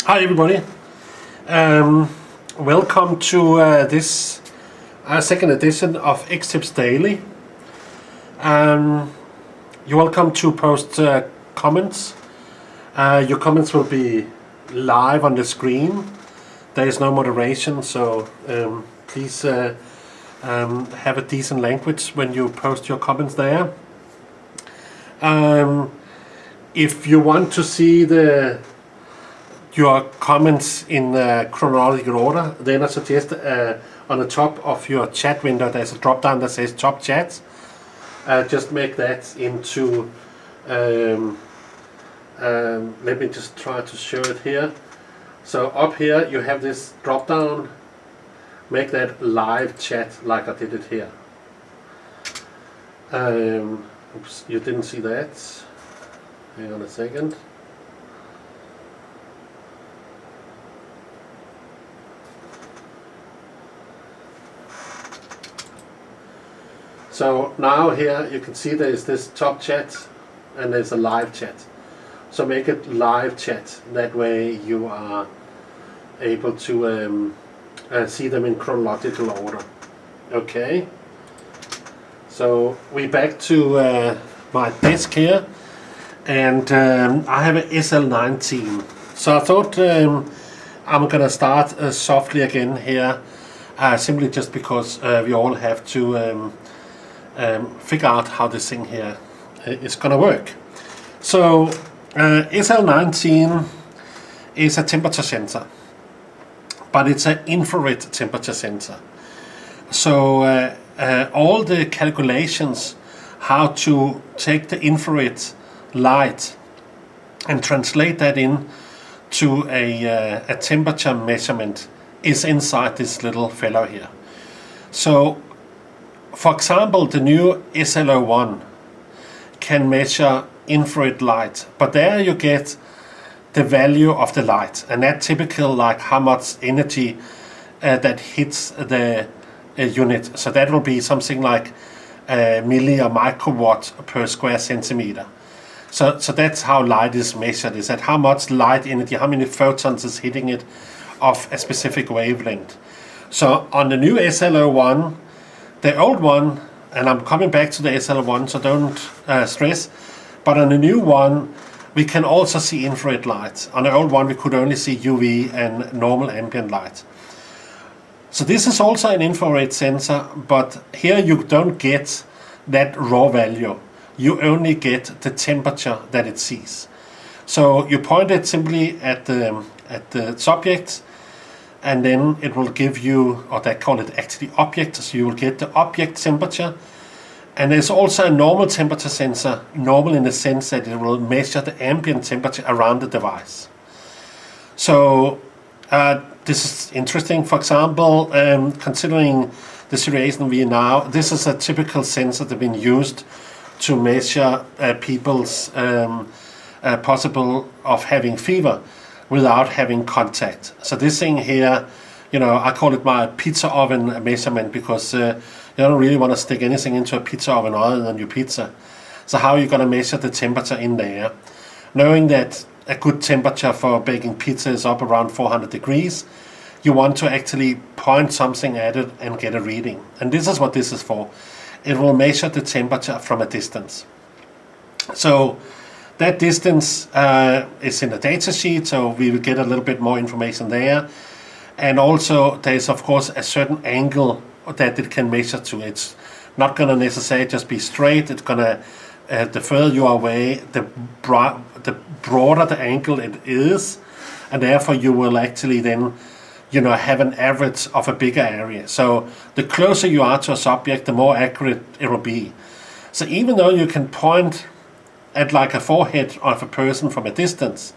Hi everybody, welcome to this second edition of xChips Daily. You're welcome to post comments. Your comments will be live on the screen. There is no moderation, so please have a decent language when you post your comments there. If you want to see your comments in chronological order, then I suggest on the top of your chat window there's a drop down that says top chat. Just make that into let me just try to show it here. So up here you have this drop down, make that live chat like I did it here. Oops, you didn't see that. Hang on a second. So now here you can see there is this top chat and there's a live chat. So make it live chat. That way you are able to see them in chronological order. Okay. So we're back to my desk here, and I have an SL19. So I thought I'm gonna start softly again here, simply just because we all have to figure out how this thing here is gonna work. So SL19 is a temperature sensor, but it's an infrared temperature sensor. So all the calculations how to take the infrared light and translate that in to a temperature measurement is inside this little fellow here. So for example, the new SL1 can measure infrared light, but there you get the value of the light, and that typical like how much energy that hits the unit. So that will be something like milli or microwatt per square centimeter. So that's how light is measured, is at how much light energy, how many photons is hitting it of a specific wavelength. So on the new SL1, the old one, and I'm coming back to the SL1, so don't stress, but on the new one we can also see infrared light. On the old one we could only see UV and normal ambient light. So this is also an infrared sensor, but here you don't get that raw value. You only get the temperature that it sees. So you point it simply at the subject, and then it will give you, or they call it actually object, so you will get the object temperature. And there's also a normal temperature sensor, normal in the sense that it will measure the ambient temperature around the device. So this is interesting. For example, considering the situation we are now, this is a typical sensor that's been used to measure people's possible of having fever without having contact. So this thing here, you know, I call it my pizza oven measurement, because you don't really want to stick anything into a pizza oven other than your pizza. So how are you going to measure the temperature in there? Knowing that a good temperature for baking pizza is up around 400 degrees, you want to actually point something at it and get a reading. And this is what this is for. It will measure the temperature from a distance. So that distance is in the data sheet, so we will get a little bit more information there. And also there is of course a certain angle that it can measure to. It's not going to necessarily just be straight. It's going to, the further you are away, the broader the angle it is, and therefore you will actually then, you know, have an average of a bigger area. So the closer you are to a subject, the more accurate it will be. So even though you can point at like a forehead of a person from a distance,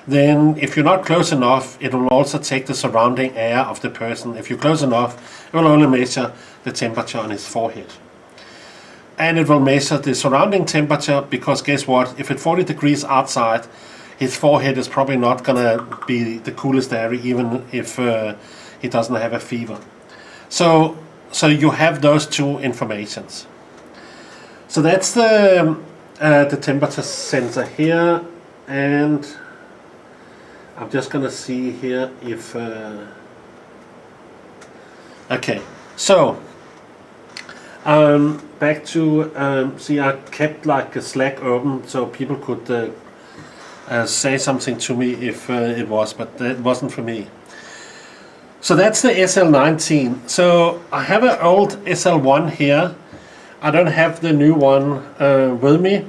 then if you're not close enough, it will also take the surrounding air of the person. If you're close enough, it will only measure the temperature on his forehead. And it will measure the surrounding temperature, because guess what? If it's 40 degrees outside, his forehead is probably not going to be the coolest area, even if he doesn't have a fever. So you have those two informations. So that's the temperature sensor here, and I'm just gonna see here if okay, so back to see, I kept like a Slack open so people could say something to me if it was, but it wasn't for me. So that's the SL19. So I have an old SL1 here. I don't have the new one with me,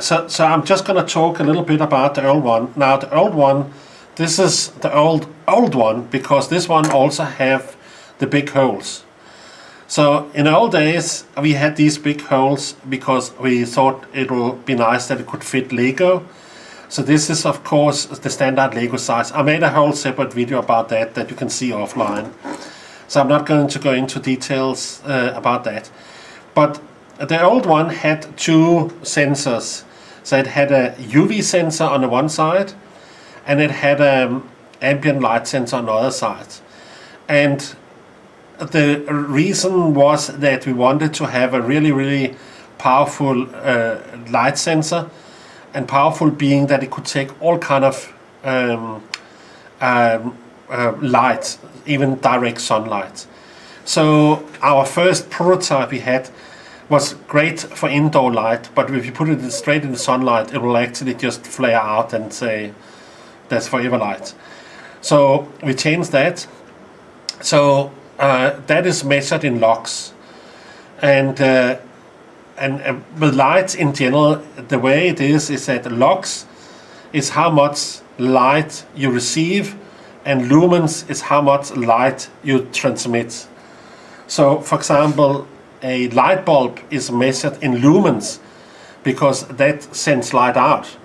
so I'm just going to talk a little bit about the old one. Now the old one, this is the old one because this one also have the big holes. So in the old days we had these big holes because we thought it would be nice that it could fit Lego. So this is of course the standard Lego size. I made a whole separate video about that you can see offline. So I'm not going to go into details about that. But the old one had two sensors. So it had a UV sensor on the one side and it had an ambient light sensor on the other side. And the reason was that we wanted to have a really powerful light sensor, and powerful being that it could take all kind of light, even direct sunlight. So our first prototype we had was great for indoor light, but if you put it straight in the sunlight, it will actually just flare out and say that's forever light. So we changed that. So that is measured in lux, and with light in general, the way it is that lux is how much light you receive, and lumens is how much light you transmit. So, for example, a light bulb is measured in lumens because that sends light out,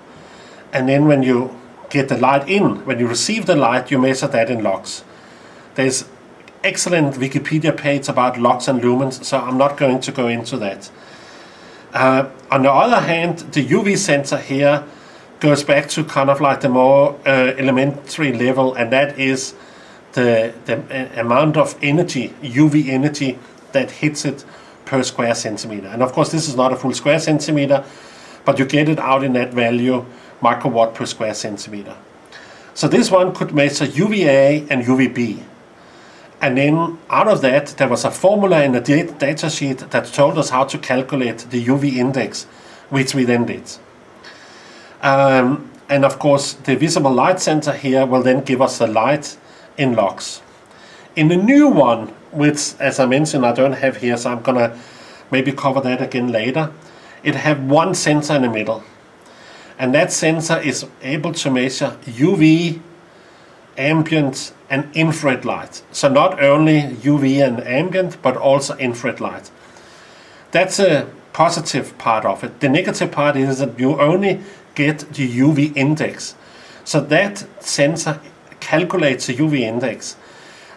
and then when you get the light in, when you receive the light, you measure that in lux. There's excellent Wikipedia page about lux and lumens, so I'm not going to go into that. On the other hand, the UV sensor here goes back to kind of like the more elementary level, and that is the amount of energy, UV energy, that hits it per square centimeter. And of course this is not a full square centimeter, but you get it out in that value, microwatt per square centimeter. So this one could measure UVA and UVB. And then out of that, there was a formula in the data sheet that told us how to calculate the UV index, which we then did. And of course, the visible light sensor here will then give us the light in lux. In the new one, which, as I mentioned, I don't have here, so I'm gonna maybe cover that again later, it have one sensor in the middle. And that sensor is able to measure UV, ambient, and infrared light. So not only UV and ambient, but also infrared light. That's a positive part of it. The negative part is that you only get the UV index. So that sensor calculates the UV index.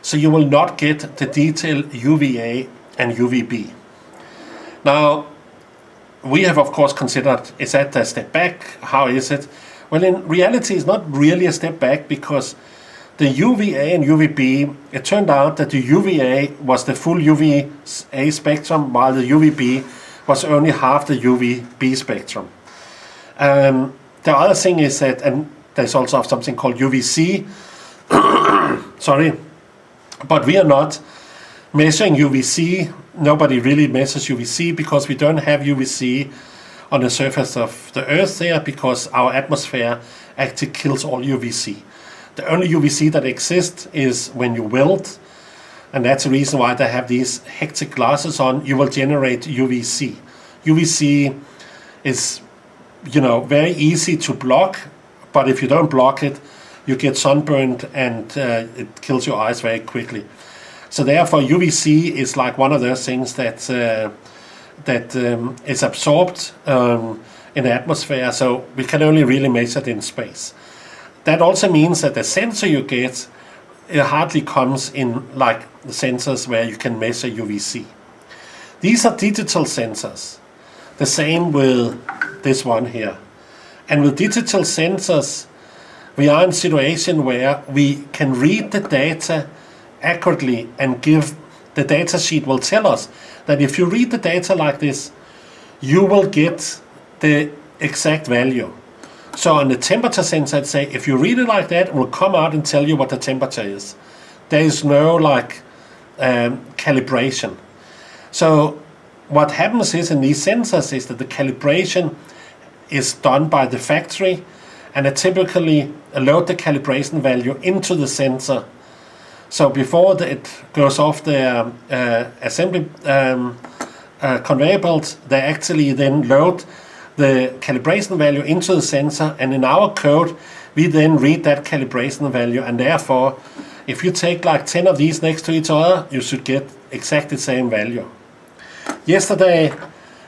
So you will not get the detailed UVA and UVB. Now, we have of course considered, is that a step back? How is it? Well, in reality, it's not really a step back because the UVA and UVB, it turned out that the UVA was the full UVA spectrum, while the UVB was only half the UVB spectrum. The other thing is that, and there's also something called UVC, sorry, but we are not measuring UVC. Nobody really measures UVC because we don't have UVC on the surface of the Earth there, because our atmosphere actually kills all UVC. The only UVC that exists is when you weld, and that's the reason why they have these hectic glasses on. You will generate UVC. UVC is, very easy to block, but if you don't block it, you get sunburned and it kills your eyes very quickly. So therefore, UVC is like one of those things that is absorbed in the atmosphere. So we can only really measure it in space. That also means that the sensor you get, it hardly comes in like the sensors where you can measure UVC. These are digital sensors. The same with this one here. And with digital sensors, we are in a situation where we can read the data accurately, and the data sheet will tell us that if you read the data like this, you will get the exact value. So on the temperature sensor, I'd say if you read it like that, it will come out and tell you what the temperature is. There is no like calibration. So what happens is in these sensors is that the calibration is done by the factory, and they typically load the calibration value into the sensor. So before it goes off the assembly conveyor belt, they actually then load the calibration value into the sensor, and in our code we then read that calibration value, and therefore if you take like 10 of these next to each other, you should get exactly the same value. Yesterday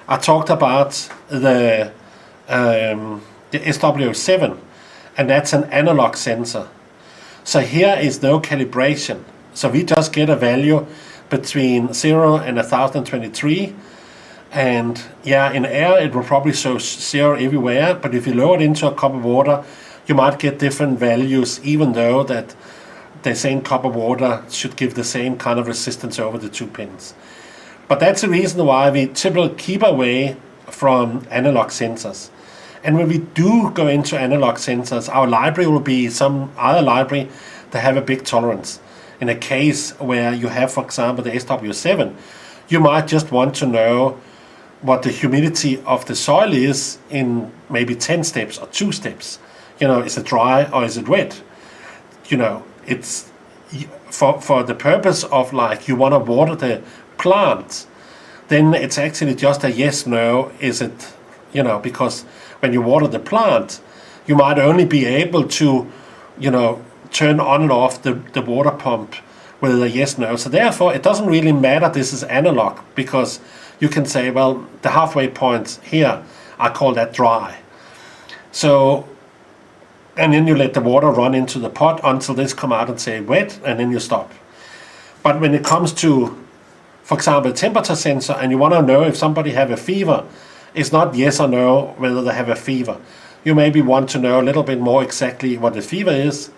I talked about the SW7, and that's an analog sensor. So here is no calibration. So we just get a value between 0 and 1023. And yeah, in air it will probably show 0 everywhere, but if you lower it into a cup of water, you might get different values, even though that the same cup of water should give the same kind of resistance over the 2 pins. But that's the reason why we typically keep away from analog sensors. And when we do go into analog sensors, our library will be some other library that have a big tolerance. In a case where you have, for example, the SW7, you might just want to know what the humidity of the soil is in maybe 10 steps or 2 steps. You know, is it dry or is it wet? You know, it's for the purpose of like you want to water the plant, then it's actually just a yes, no, is it, you know, because when you water the plant, you might only be able to, you know, turn on and off the water pump with a yes, no. So therefore, it doesn't really matter this is analog, because you can say, well, the halfway point here, I call that dry. So, and then you let the water run into the pot until this come out and say wet, and then you stop. But when it comes to, for example, a temperature sensor, and you want to know if somebody have a fever, it's not yes or no whether they have a fever. You maybe want to know a little bit more exactly what the fever is.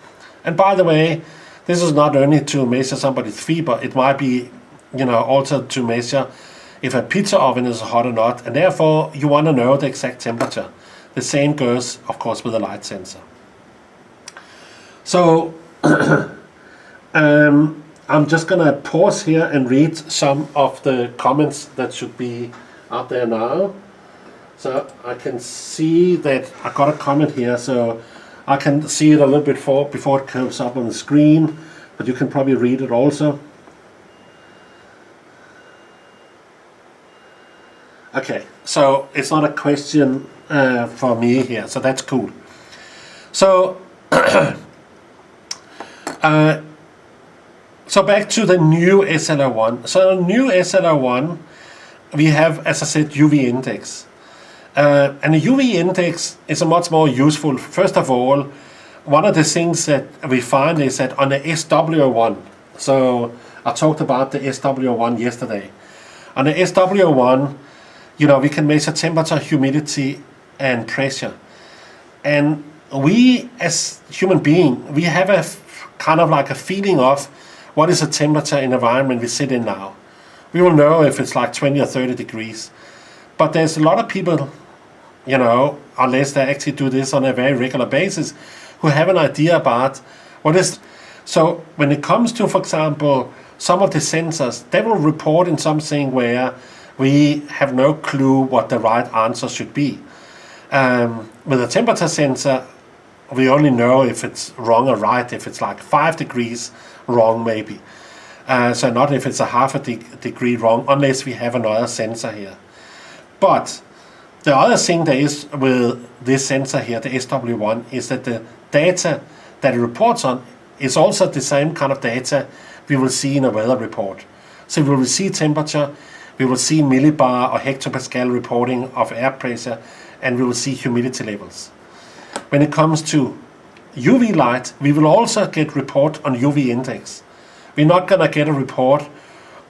And by the way, this is not only to measure somebody's fever, it might be, you know, also to measure if a pizza oven is hot or not, and therefore you want to know the exact temperature. The same goes, of course, with a light sensor. So I'm just gonna pause here and read some of the comments that should be out there now. So I can see that I got a comment here, so I can see it a little bit before it comes up on the screen, but you can probably read it also. Okay, so it's not a question for me here, so that's cool. So, so back to the new SL1. So the new SL1, we have, as I said, UV index. And the UV index is a much more useful. First of all, one of the things that we find is that on the SW1, so I talked about the SW1 yesterday. On the SW1, you know, we can measure temperature, humidity, and pressure. And we, as human beings, we have a kind of like a feeling of what is the temperature in the environment we sit in now. We will know if it's like 20 or 30 degrees. But there's a lot of people, you know, unless they actually do this on a very regular basis, who have an idea about what is. So when it comes to, for example, some of the sensors, they will report in something where we have no clue what the right answer should be. With a temperature sensor, we only know if it's wrong or right, if it's like 5 degrees wrong maybe. So not if it's a half a degree wrong, unless we have another sensor here. But the other thing there is with this sensor here, the SW1, is that the data that it reports on is also the same kind of data we will see in a weather report. So we will see temperature, we will see millibar or hectopascal reporting of air pressure, and we will see humidity levels. When it comes to UV light, we will also get report on UV index. We're not going to get a report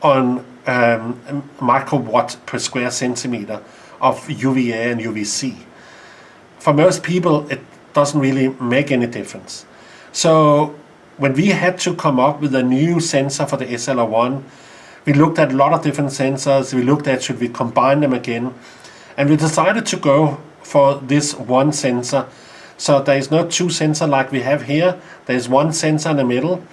on microwatt per square centimeter of UVA and UVC. For most people, it doesn't really make any difference. So when we had to come up with a new sensor for the SL1, we looked at a lot of different sensors. We looked at should we combine them again, and we decided to go for this one sensor So there is no two sensors like we have here. There is one sensor in the middle,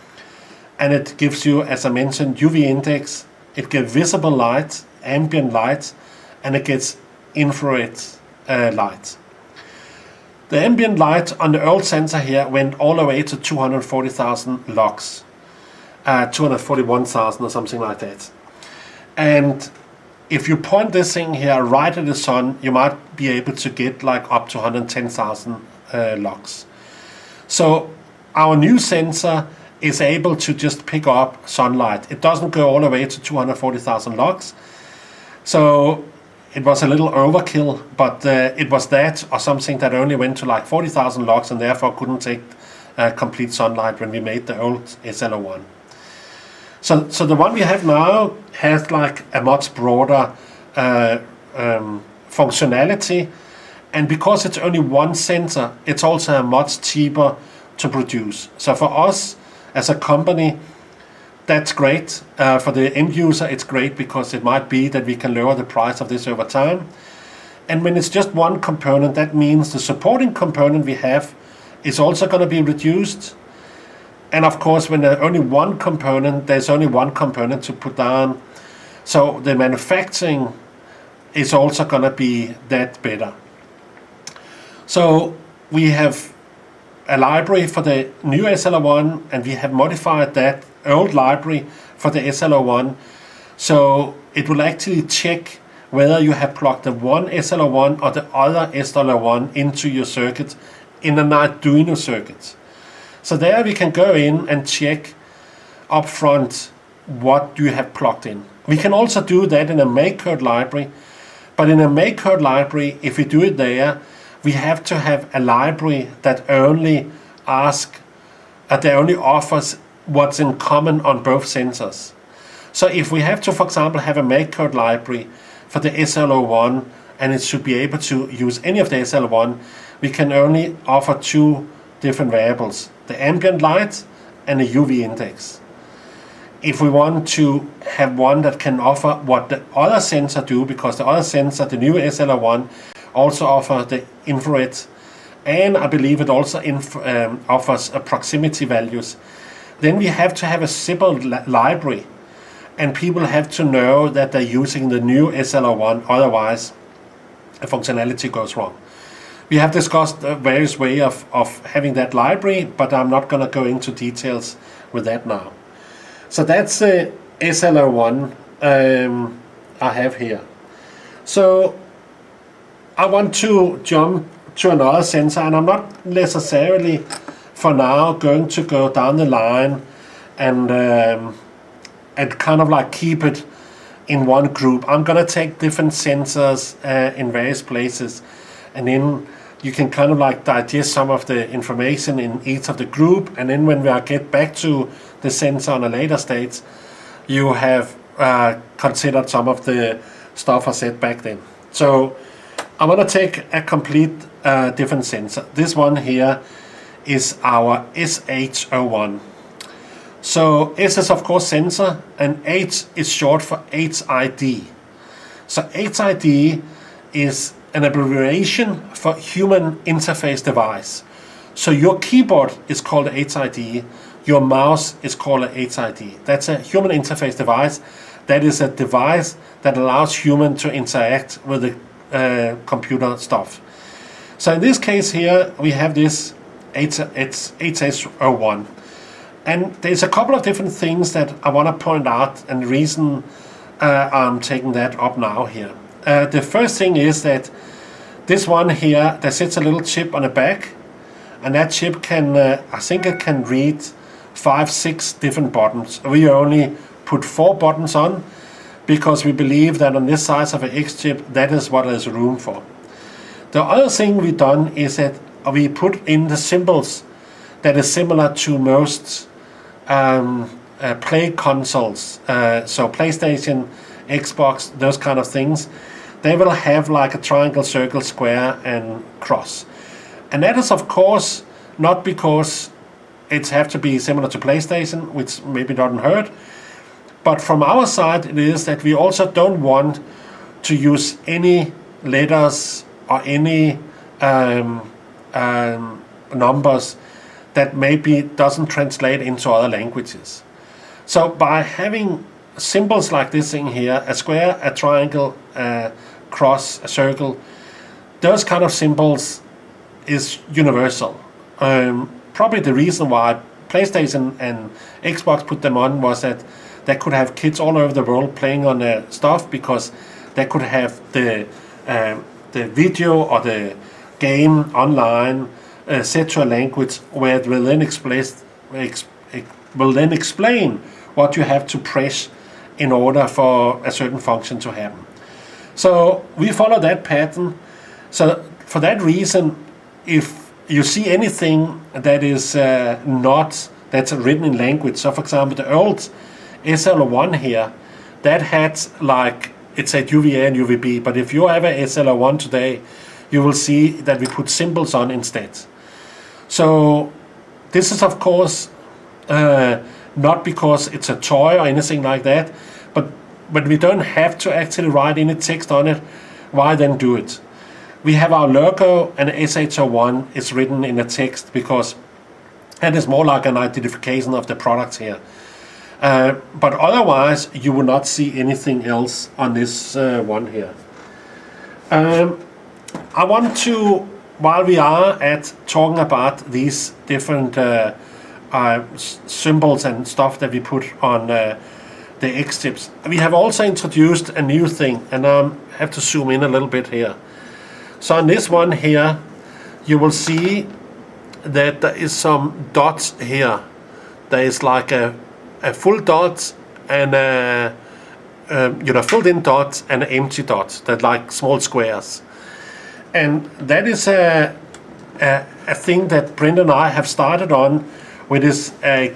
and it gives you, as I mentioned, UV index. It gives visible light, ambient light, and it gets infrared light. The ambient light on the old sensor here went all the way to 240,000 lux, 241,000 or something like that. And if you point this thing here right at the sun, you might be able to get like up to 110,000 lux. So our new sensor is able to just pick up sunlight. It doesn't go all the way to 240,000 lux. So it was a little overkill, but it was that or something that only went to like 40,000 lux and therefore couldn't take complete sunlight when we made the old SL1. So the one we have now has like a much broader functionality, and because it's only one sensor, it's also much cheaper to produce. So for us as a company, that's great. For the end user, it's great because it might be that we can lower the price of this over time. And when it's just one component, that means the supporting component we have is also going to be reduced. And of course, when there's only one component, there's only one component to put down. So the manufacturing is also going to be that better. So we have a library for the new SL1, and we have modified that old library for the SL1. So it will actually check whether you have plugged the one SL1 or the other SL1 into your circuit in an Arduino circuit. So there we can go in and check upfront what you have plugged in. We can also do that in a MakeCode library, but in a MakeCode library, if we do it there, we have to have a library that only offers what's in common on both sensors. So if we have to, for example, have a MakeCode library for the SL1 and it should be able to use any of the SL1, we can only offer two different variables, the ambient light and the UV index. If we want to have one that can offer what the other sensor do, because the other sensor, the new SL1, also offer the infrared, and I believe it also offers proximity values, then we have to have a simple library, and people have to know that they're using the new SL1, otherwise the functionality goes wrong. We have discussed various ways of having that library, but I'm not going to go into details with that now. So that's the SL1 I have here. So I want to jump to another sensor, and I'm not necessarily for now going to go down the line and kind of like keep it in one group. I'm going to take different sensors in various places, and then you can kind of like digest some of the information in each of the group, and then when we get back to the sensor on a later stage, you have considered some of the stuff I said back then. So I'm going to take a complete different sensor. This one here is our SH01. So S is of course sensor, and H is short for HID. So HID is an abbreviation for human interface device. So your keyboard is called a HID, your mouse is called a HID. That's a human interface device. That is a device that allows human to interact with the computer stuff. So in this case here, we have this HS01. And there's a couple of different things that I want to point out, and the reason I'm taking that up now here. The first thing is that this one here, there sits a little chip on the back, and that chip can, I think it can read 5-6 different buttons. We only put 4 buttons on because we believe that on this size of an xChip, that is what there's room for. The other thing we've done is that we put in the symbols that is similar to most play consoles, so PlayStation, Xbox, those kind of things. They will have like a triangle, circle, square, and cross. And that is of course not because it have to be similar to PlayStation, which maybe doesn't hurt, but from our side it is that we also don't want to use any letters or any numbers that maybe doesn't translate into other languages. So by having symbols like this thing here, a square, a triangle, a cross, a circle, those kind of symbols is universal. Probably the reason why PlayStation and Xbox put them on was that they could have kids all over the world playing on their stuff, because they could have the video or the game online set to a language where it will then explain what you have to press in order for a certain function to happen. So we follow that pattern. So for that reason, if you see anything that is that's written in language, so for example the old SL1 here, that had like, it said UVA and UVB, but if you have a SL1 today, you will see that we put symbols on instead. So this is of course not because it's a toy or anything like that, but we don't have to actually write any text on it. Why then do it? We have our logo, and SH01 is written in the text because that is more like an identification of the product here. But otherwise you will not see anything else on this one here. I want to, while we are at talking about these different symbols and stuff that we put on the xChips, we have also introduced a new thing, and I have to zoom in a little bit here. So on this one here, you will see that there is some dots here. There is like a full dot and a filled in dots and an empty dot, that like small squares. And that is a thing that Brenda and I have started on, which is a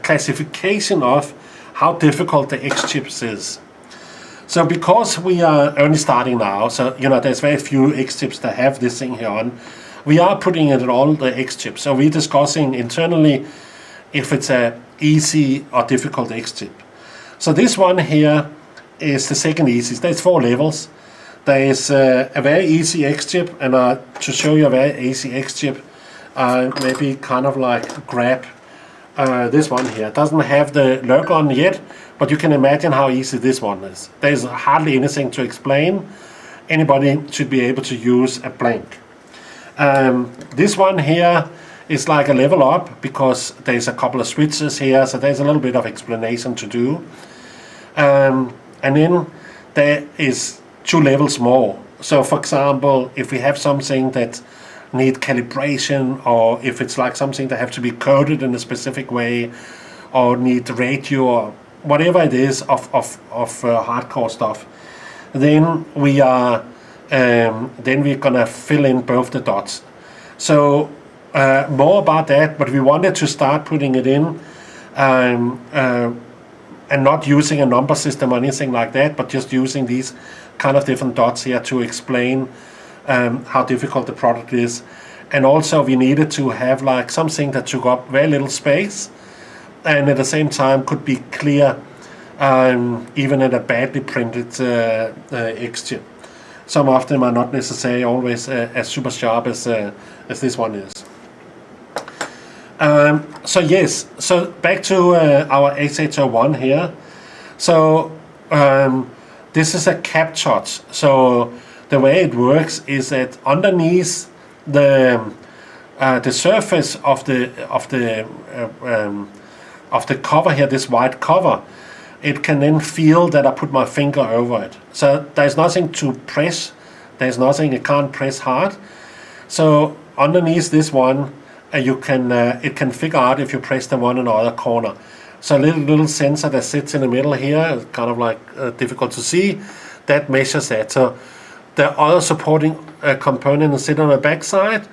classification of how difficult the xChips is. So because we are only starting now, so there's very few xChips that have this thing here on, we are putting it in all the xChips. So we're discussing internally if it's a easy or difficult xChip. So this one here is the second easiest. There's 4 levels. There is a very easy xChip, and to show you a very easy xChip, maybe kind of like grab this one here. It doesn't have the logo on yet, but you can imagine how easy this one is. There's hardly anything to explain. Anybody should be able to use a blank. This one here is like a level up, because there's a couple of switches here, so there's a little bit of explanation to do. And then there is 2 levels more. So for example, if we have something that need calibration, or if it's like something that have to be coded in a specific way, or need radio, or whatever it is of hardcore stuff, then we're gonna fill in both the dots. So more about that, but we wanted to start putting it in and not using a number system or anything like that, but just using these kind of different dots here to explain how difficult the product is. And also we needed to have like something that took up very little space, and at the same time could be clear even in a badly printed xChip. Some of them are not necessarily always as super sharp as this one is. So yes, so back to our SH01 here. So this is a cap touch. So the way it works is that underneath the surface of the cover here, this white cover, it can then feel that I put my finger over it. So there's nothing to press. There's nothing, it can't press hard. So underneath this one, it can figure out if you press the one in the other corner. So a little sensor that sits in the middle here, kind of like difficult to see, that measures that. So the other supporting component sit on the back side.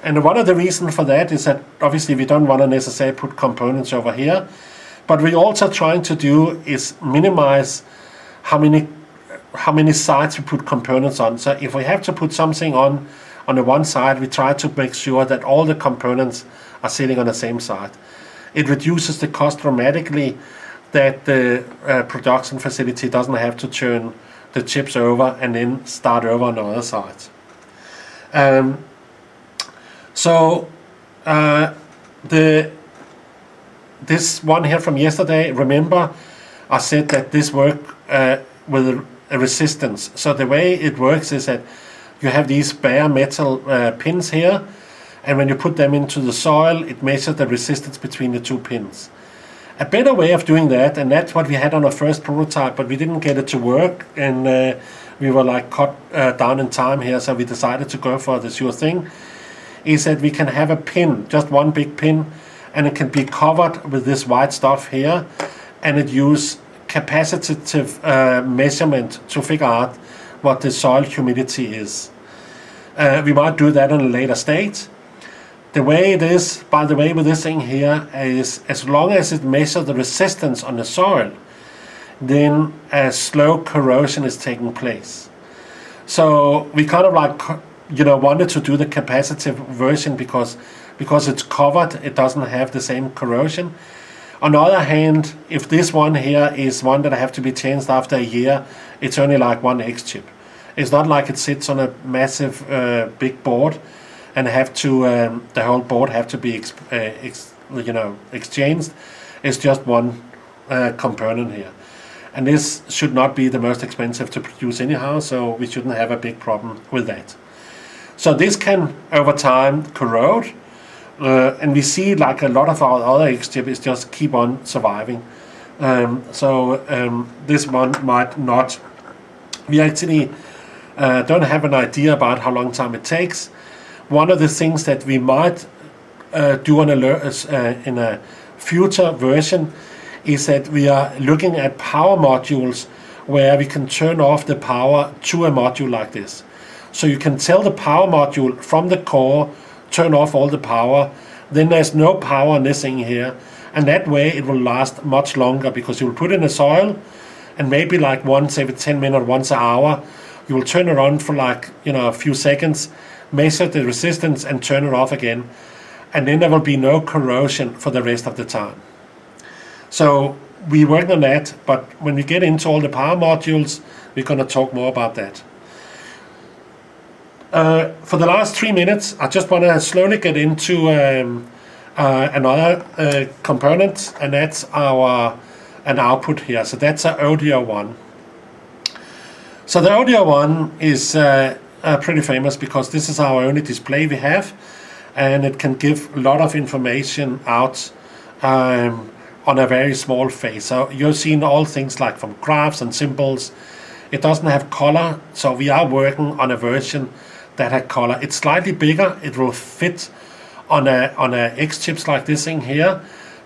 And one of the reasons for that is that obviously we don't want to necessarily put components over here. But we're also trying to do is minimize how many sides we put components on. So if we have to put something on the one side, we try to make sure that all the components are sitting on the same side. It reduces the cost dramatically, that the production facility doesn't have to turn the chips over and then start over on the other side. So this one here from yesterday, remember I said that this works with a resistance. So the way it works is that you have these bare metal pins here, and when you put them into the soil, it measures the resistance between the two pins. A better way of doing that, and that's what we had on our first prototype, but we didn't get it to work, and we were like cut down in time here, so we decided to go for the sure thing, is that we can have a pin, just one big pin, and it can be covered with this white stuff here, and it uses capacitive measurement to figure out what the soil humidity is. We might do that in a later stage. The way it is, by the way, with this thing here is as long as it measures the resistance on the soil, then a slow corrosion is taking place. So we kind of like, wanted to do the capacitive version because it's covered, it doesn't have the same corrosion. On the other hand, if this one here is one that have to be changed after a year, it's only like one xChip. It's not like it sits on a massive big board and have to the whole board have to be exchanged. It's just one component here, and this should not be the most expensive to produce anyhow, so we shouldn't have a big problem with that. So this can over time corrode, and we see like a lot of our other xChip is just keep on surviving. This one might not. We actually don't have an idea about how long time it takes. One of the things that we might do in a future version is that we are looking at power modules where we can turn off the power to a module like this. So you can tell the power module from the core, turn off all the power, then there's no power on this thing here, and that way it will last much longer because you will put it in the soil, and maybe like once every 10 minutes, once an hour, you will turn it on for like a few seconds, measure the resistance and turn it off again, and then there will be no corrosion for the rest of the time. So we work on that, but when we get into all the power modules, we're going to talk more about that. For the last 3 minutes, I just want to slowly get into another component, and that's an output here. So that's an audio one. So the audio one is pretty famous because this is our only display we have, and it can give a lot of information out on a very small face. So you're seeing all things like from graphs and symbols. It doesn't have color, so we are working on a version that has color. It's slightly bigger. It will fit on a xChips like this thing here,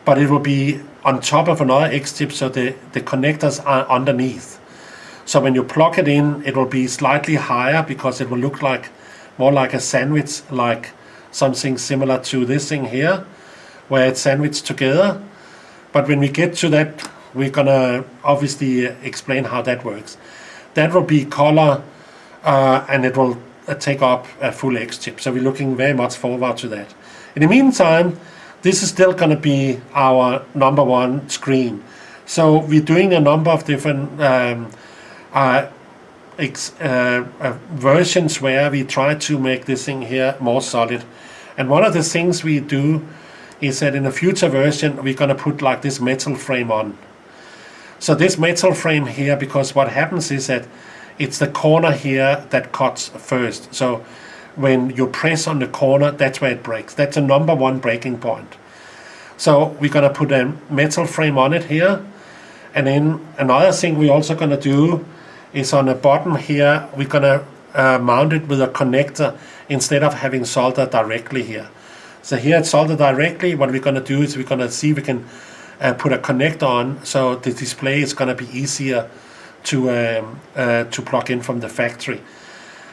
but it will be on top of another xChip, so the connectors are underneath. So when you plug it in, it will be slightly higher because it will look like more like a sandwich, like something similar to this thing here, where it's sandwiched together. But when we get to that, we're gonna obviously explain how that works. That will be color, and it will take up a full xChip. So we're looking very much forward to that. In the meantime, this is still gonna be our number one screen. So we're doing a number of different versions where we try to make this thing here more solid. And one of the things we do is that in a future version we're going to put like this metal frame on. So this metal frame here, because what happens is that it's the corner here that cuts first. So when you press on the corner, that's where it breaks. That's a number one breaking point. So we're going to put a metal frame on it here. And then another thing we're also going to do is on the bottom here, we're going to mount it with a connector instead of having solder directly here. So here it's soldered directly. What we're going to do is we're going to see if we can put a connector on, so the display is going to be easier to plug in from the factory.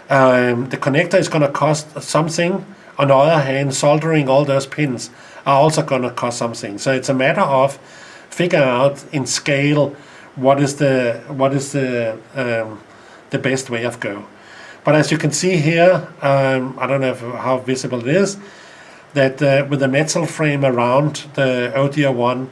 The connector is going to cost something. On the other hand, soldering all those pins are also going to cost something. So it's a matter of figuring out in scale what is the best way of go. But as you can see here, I don't know how visible it is, that with the metal frame around the audio one,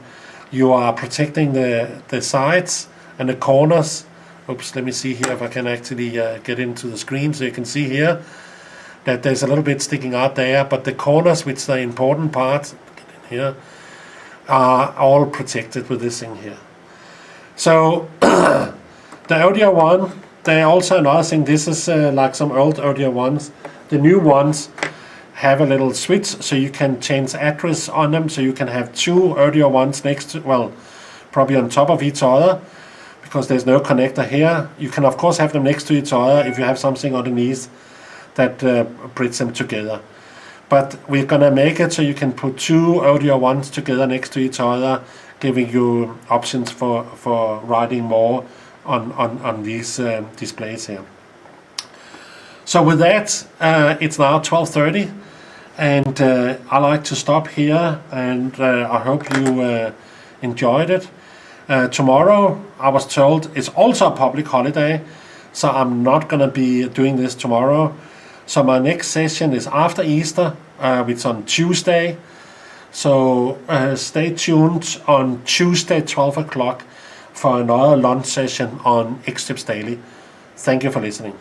you are protecting the sides and the corners. Oops, let me see here if I can actually get into the screen so you can see here that there's a little bit sticking out there, but the corners, which are the important parts, get in here, are all protected with this thing here. So the audio one, there also another thing, this is like some old audio ones. The new ones have a little switch so you can change address on them, so you can have two audio ones next to, well, probably on top of each other, because there's no connector here. You can of course have them next to each other if you have something underneath that brings them together. But we're gonna make it so you can put two audio ones together next to each other, giving you options for writing more on these displays here. So with that, it's now 12:30, and I like to stop here, and I hope you enjoyed it. Tomorrow, I was told, it's also a public holiday, so I'm not gonna be doing this tomorrow. So my next session is after Easter, which is on Tuesday. So stay tuned on Tuesday 12 o'clock for another lunch session on xChips Daily. Thank you for listening.